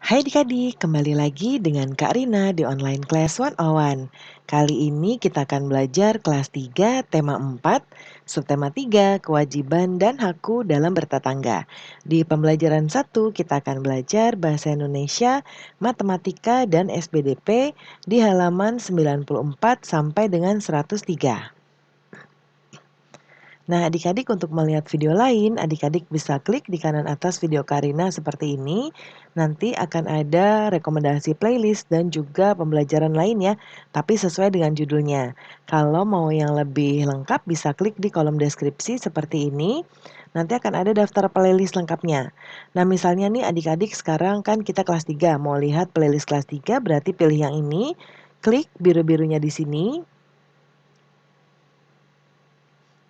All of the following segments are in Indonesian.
Hai adik-adik, kembali lagi dengan Kak Rina di Online Class 101. Kali ini kita akan belajar kelas 3, tema 4, subtema 3, kewajiban dan hakku dalam bertetangga. Di pembelajaran 1, kita akan belajar bahasa Indonesia, matematika, dan SPDP di halaman 94 sampai dengan 103. Nah, adik-adik untuk melihat video lain, adik-adik bisa klik di kanan atas video Karina seperti ini. Nanti akan ada rekomendasi playlist dan juga pembelajaran lain ya, tapi sesuai dengan judulnya. Kalau mau yang lebih lengkap bisa klik di kolom deskripsi seperti ini. Nanti akan ada daftar playlist lengkapnya. Nah, misalnya nih adik-adik sekarang kan kita kelas 3, mau lihat playlist kelas 3 berarti pilih yang ini. Klik biru-birunya di sini.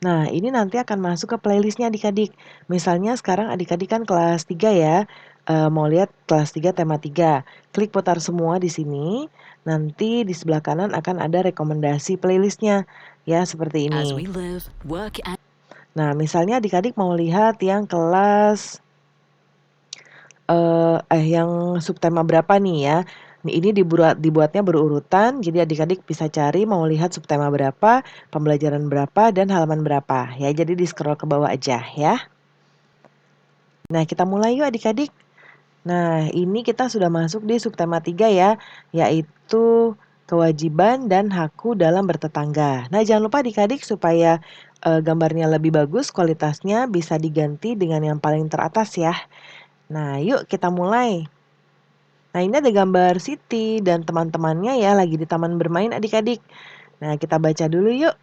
Nah, ini nanti akan masuk ke playlistnya adik-adik. Misalnya sekarang adik-adik kan kelas 3 ya, mau lihat kelas 3 tema 3. Klik putar semua di sini, nanti di sebelah kanan akan ada rekomendasi playlistnya, ya seperti ini. Nah, misalnya adik-adik mau lihat yang kelas yang subtema berapa nih ya. Ini dibuatnya berurutan, jadi adik-adik bisa cari mau lihat subtema berapa, pembelajaran berapa, dan halaman berapa ya. Jadi di-scroll ke bawah aja ya. Nah, kita mulai yuk adik-adik. Nah, ini kita sudah masuk di subtema 3 ya, yaitu kewajiban dan hakku dalam bertetangga. Nah, jangan lupa adik-adik supaya gambarnya lebih bagus, kualitasnya bisa diganti dengan yang paling teratas ya. Nah, yuk kita mulai. Nah, ini ada gambar Siti dan teman-temannya ya lagi di taman bermain adik-adik. Nah, kita baca dulu yuk.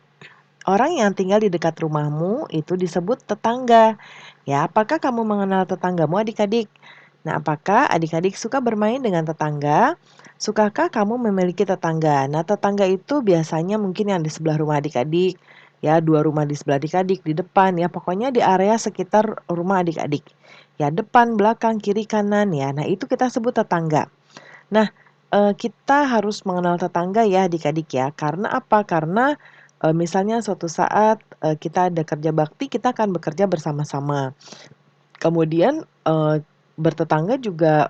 Orang yang tinggal di dekat rumahmu itu disebut tetangga. Ya, apakah kamu mengenal tetanggamu adik-adik? Nah, apakah adik-adik suka bermain dengan tetangga? Sukakah kamu memiliki tetangga? Nah, tetangga itu biasanya mungkin yang di sebelah rumah adik-adik. Ya, 2 rumah di sebelah adik-adik, di depan ya, pokoknya di area sekitar rumah adik-adik. Ya, depan, belakang, kiri, kanan ya. Nah, itu kita sebut tetangga. Nah, kita harus mengenal tetangga ya adik-adik ya. Karena apa? Karena, misalnya suatu saat, kita ada kerja bakti, kita akan bekerja bersama-sama. Kemudian, bertetangga juga,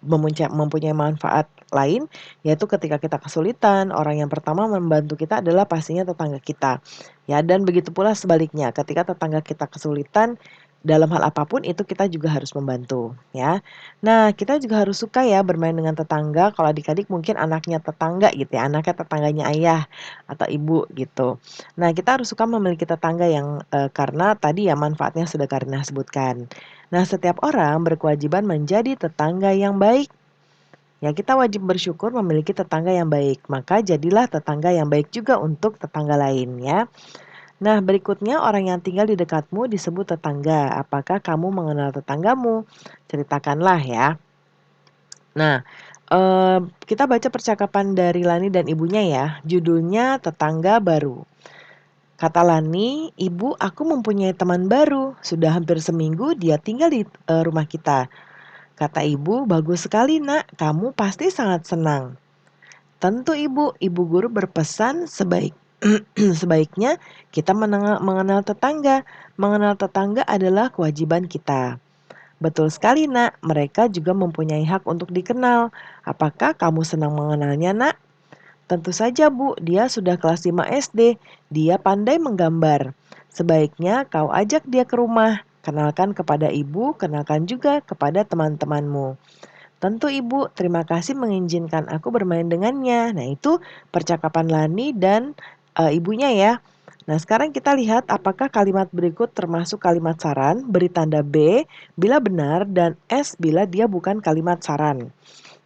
mempunyai manfaat lain, yaitu ketika kita kesulitan, orang yang pertama membantu kita adalah pastinya tetangga kita. Ya, dan begitu pula sebaliknya, ketika tetangga kita kesulitan, dalam hal apapun itu kita juga harus membantu, ya. Nah, kita juga harus suka ya bermain dengan tetangga, kalau adik-adik mungkin anaknya tetangga gitu ya, anaknya tetangganya ayah atau ibu gitu. Nah, kita harus suka memiliki tetangga yang, karena tadi ya manfaatnya sudah Karina sebutkan. Nah, setiap orang berkewajiban menjadi tetangga yang baik. Ya, kita wajib bersyukur memiliki tetangga yang baik. Maka jadilah tetangga yang baik juga untuk tetangga lain ya. Nah, berikutnya orang yang tinggal di dekatmu disebut tetangga. Apakah kamu mengenal tetanggamu? Ceritakanlah ya. Nah, kita baca percakapan dari Lani dan ibunya ya. Judulnya Tetangga Baru. Kata Lani, "Ibu, aku mempunyai teman baru. Sudah hampir seminggu dia tinggal di rumah kita." Kata ibu, "Bagus sekali nak, kamu pasti sangat senang." "Tentu ibu, ibu guru berpesan sebaiknya kita mengenal tetangga. Mengenal tetangga adalah kewajiban kita." "Betul sekali nak, mereka juga mempunyai hak untuk dikenal. Apakah kamu senang mengenalnya nak?" "Tentu saja Bu, dia sudah kelas 5 SD. Dia pandai menggambar. Sebaiknya kau ajak dia ke rumah. Kenalkan kepada ibu, kenalkan juga kepada teman-temanmu." "Tentu ibu, terima kasih mengizinkan aku bermain dengannya." Nah, itu percakapan Lani dan ibunya ya. Nah, sekarang kita lihat apakah kalimat berikut termasuk kalimat saran, beri tanda B bila benar dan S bila dia bukan kalimat saran.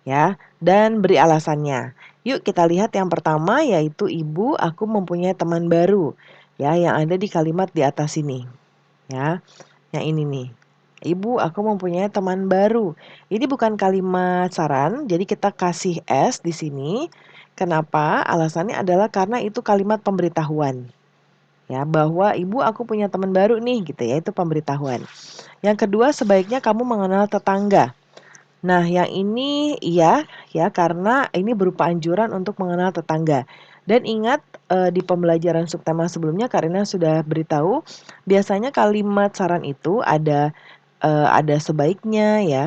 Ya, dan beri alasannya. Yuk kita lihat yang pertama yaitu ibu, aku mempunyai teman baru. Ya, yang ada di kalimat di atas ini. Ya, yang ini nih. Ibu, aku mempunyai teman baru. Ini bukan kalimat saran, jadi kita kasih S di sini. Kenapa? Alasannya adalah karena itu kalimat pemberitahuan. Ya, bahwa ibu aku punya teman baru nih gitu ya, itu pemberitahuan. Yang kedua, sebaiknya kamu mengenal tetangga. Nah, yang ini iya ya karena ini berupa anjuran untuk mengenal tetangga. Dan ingat di pembelajaran subtema sebelumnya Karina sudah beritahu biasanya kalimat saran itu ada sebaiknya ya.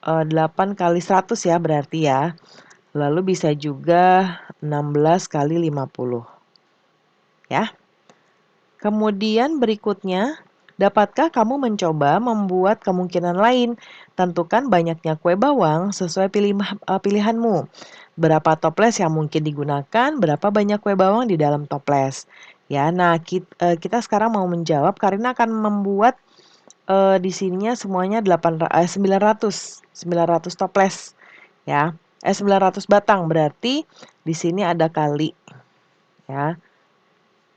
8 kali 100 ya berarti ya. Lalu bisa juga 16 kali 50 ya. Kemudian berikutnya, dapatkah kamu mencoba membuat kemungkinan lain? Tentukan banyaknya kue bawang sesuai pilihanmu. Berapa toples yang mungkin digunakan, berapa banyak kue bawang di dalam toples. Ya, nah kita sekarang mau menjawab karena akan membuat di sininya semuanya 900 toples ya. 900 batang berarti di sini ada kali ya.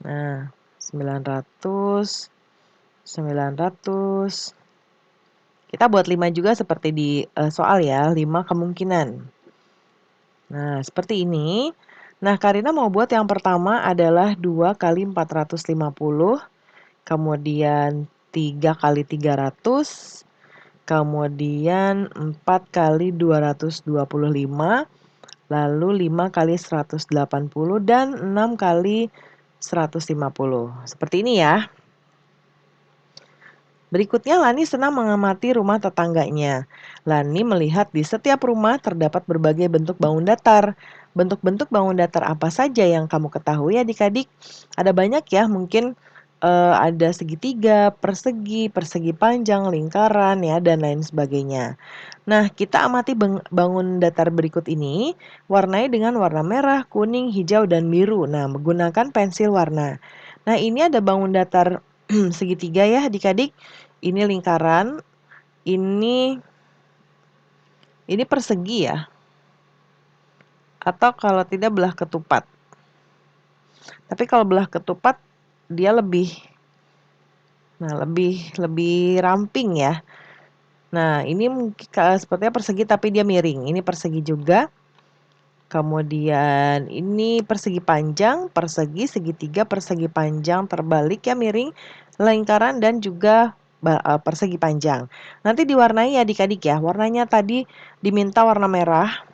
Nah, 900, 900. Kita buat 5 juga seperti di soal ya, 5 kemungkinan. Nah, seperti ini. Nah, Karina mau buat yang pertama adalah 2 kali 450, kemudian 3 kali 300, kemudian 4 kali 225, lalu 5 kali 180, dan 6 kali 150. Seperti ini ya. Berikutnya Lani senang mengamati rumah tetangganya. Lani melihat di setiap rumah terdapat berbagai bentuk bangun datar. Bentuk-bentuk bangun datar apa saja yang kamu ketahui adik-adik? Ada banyak ya, mungkin ada segitiga, persegi, persegi panjang, lingkaran ya, dan lain sebagainya. Nah, kita amati bangun datar berikut ini, warnai dengan warna merah, kuning, hijau, dan biru. Nah, menggunakan pensil warna. Nah, ini ada bangun datar segitiga ya adik-adik. Ini lingkaran, ini persegi ya. Atau kalau tidak belah ketupat. Tapi kalau belah ketupat dia lebih ramping ya. Nah, ini mungkin sepertinya persegi tapi dia miring. Ini persegi juga. Kemudian ini persegi panjang, persegi, segitiga, persegi panjang, terbalik ya miring, lingkaran, dan juga persegi panjang. Nanti diwarnai ya adik-adik ya. Warnanya tadi diminta warna merah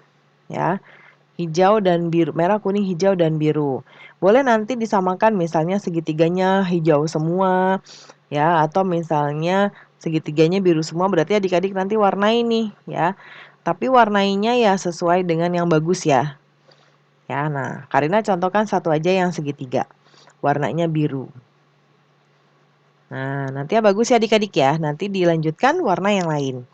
ya, hijau dan biru, merah, kuning, hijau, dan biru. Boleh nanti disamakan misalnya segitiganya hijau semua ya, atau misalnya segitiganya biru semua, berarti adik-adik nanti warnai nih ya. Tapi warnainya ya sesuai dengan yang bagus ya. Ya, nah, Karina contohkan satu aja yang segitiga. Warnanya biru. Nah, nanti ya bagus ya adik-adik ya. Nanti dilanjutkan warna yang lain.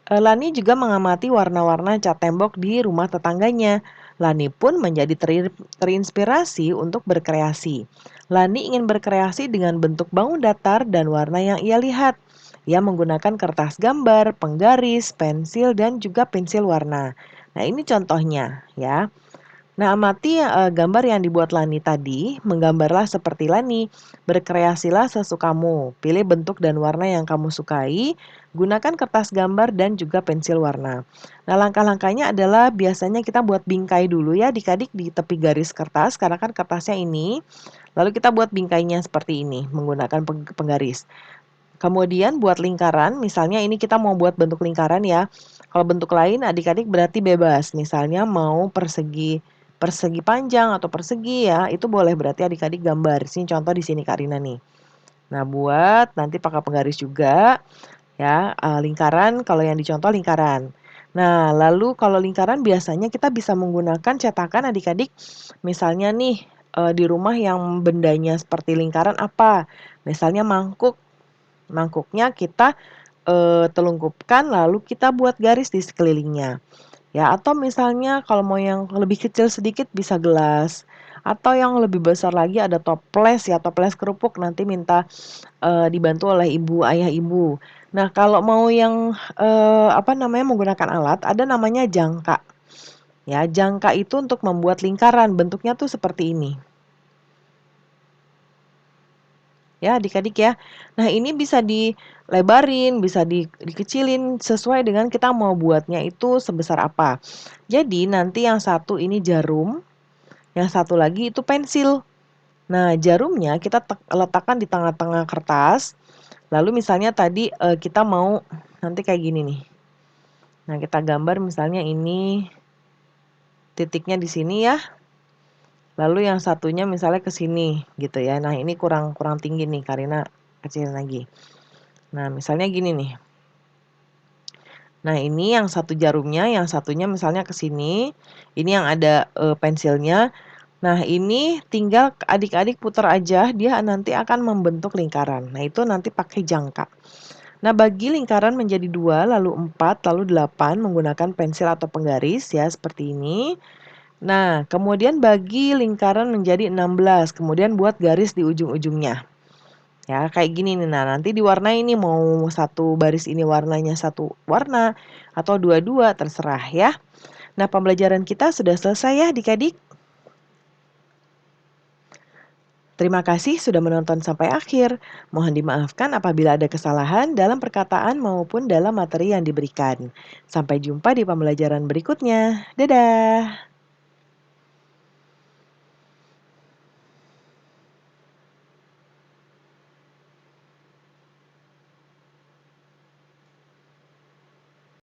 Lani juga mengamati warna-warna cat tembok di rumah tetangganya. Lani pun menjadi terinspirasi untuk berkreasi. Lani ingin berkreasi dengan bentuk bangun datar dan warna yang ia lihat. Ia menggunakan kertas gambar, penggaris, pensil, dan juga pensil warna. Nah, ini contohnya ya. Nah, amati gambar yang dibuat Lani tadi, menggambarlah seperti Lani, berkreasilah sesukamu, pilih bentuk dan warna yang kamu sukai, gunakan kertas gambar dan juga pensil warna. Nah, langkah-langkahnya adalah biasanya kita buat bingkai dulu ya adik-adik di tepi garis kertas, karena kan kertasnya ini, lalu kita buat bingkainya seperti ini, menggunakan penggaris. Kemudian buat lingkaran, misalnya ini kita mau buat bentuk lingkaran ya. Kalau bentuk lain adik-adik berarti bebas. Misalnya mau persegi persegi panjang atau persegi ya, itu boleh berarti adik-adik gambar. Sini contoh di sini Kak Rina nih. Nah, buat nanti pakai penggaris juga ya, lingkaran kalau yang dicontoh lingkaran. Nah, lalu kalau lingkaran biasanya kita bisa menggunakan cetakan adik-adik. Misalnya nih, di rumah yang bendanya seperti lingkaran apa? Misalnya mangkuk. Mangkuknya kita telungkupkan lalu kita buat garis di sekelilingnya. Ya, atau misalnya kalau mau yang lebih kecil sedikit bisa gelas. Atau yang lebih besar lagi ada toples ya, toples kerupuk nanti minta dibantu oleh ibu, ayah ibu. Nah, kalau mau yang apa namanya menggunakan alat ada namanya jangka. Ya, jangka itu untuk membuat lingkaran, bentuknya tuh seperti ini. Ya, adik-adik ya. Nah, ini bisa dilebarin, bisa dikecilin sesuai dengan kita mau buatnya itu sebesar apa. Jadi, nanti yang satu ini jarum, yang satu lagi itu pensil. Nah, jarumnya kita letakkan di tengah-tengah kertas. Lalu misalnya tadi kita mau nanti kayak gini nih. Nah, kita gambar misalnya ini titiknya di sini ya. Lalu yang satunya misalnya ke sini gitu ya. Nah, ini kurang tinggi nih Karina kecilin lagi. Nah, misalnya gini nih. Nah, ini yang satu jarumnya, yang satunya misalnya ke sini, ini yang ada, pensilnya. Nah, ini tinggal adik-adik putar aja, dia nanti akan membentuk lingkaran. Nah, itu nanti pakai jangka. Nah, bagi lingkaran menjadi 2, lalu 4, lalu 8 menggunakan pensil atau penggaris ya, seperti ini. Nah, kemudian bagi lingkaran menjadi 16, kemudian buat garis di ujung-ujungnya. Ya, kayak gini nih. Nah, nanti diwarnai nih mau satu baris ini warnanya satu warna atau dua-dua terserah ya. Nah, pembelajaran kita sudah selesai ya adik-adik. Terima kasih sudah menonton sampai akhir. Mohon dimaafkan apabila ada kesalahan dalam perkataan maupun dalam materi yang diberikan. Sampai jumpa di pembelajaran berikutnya. Dadah!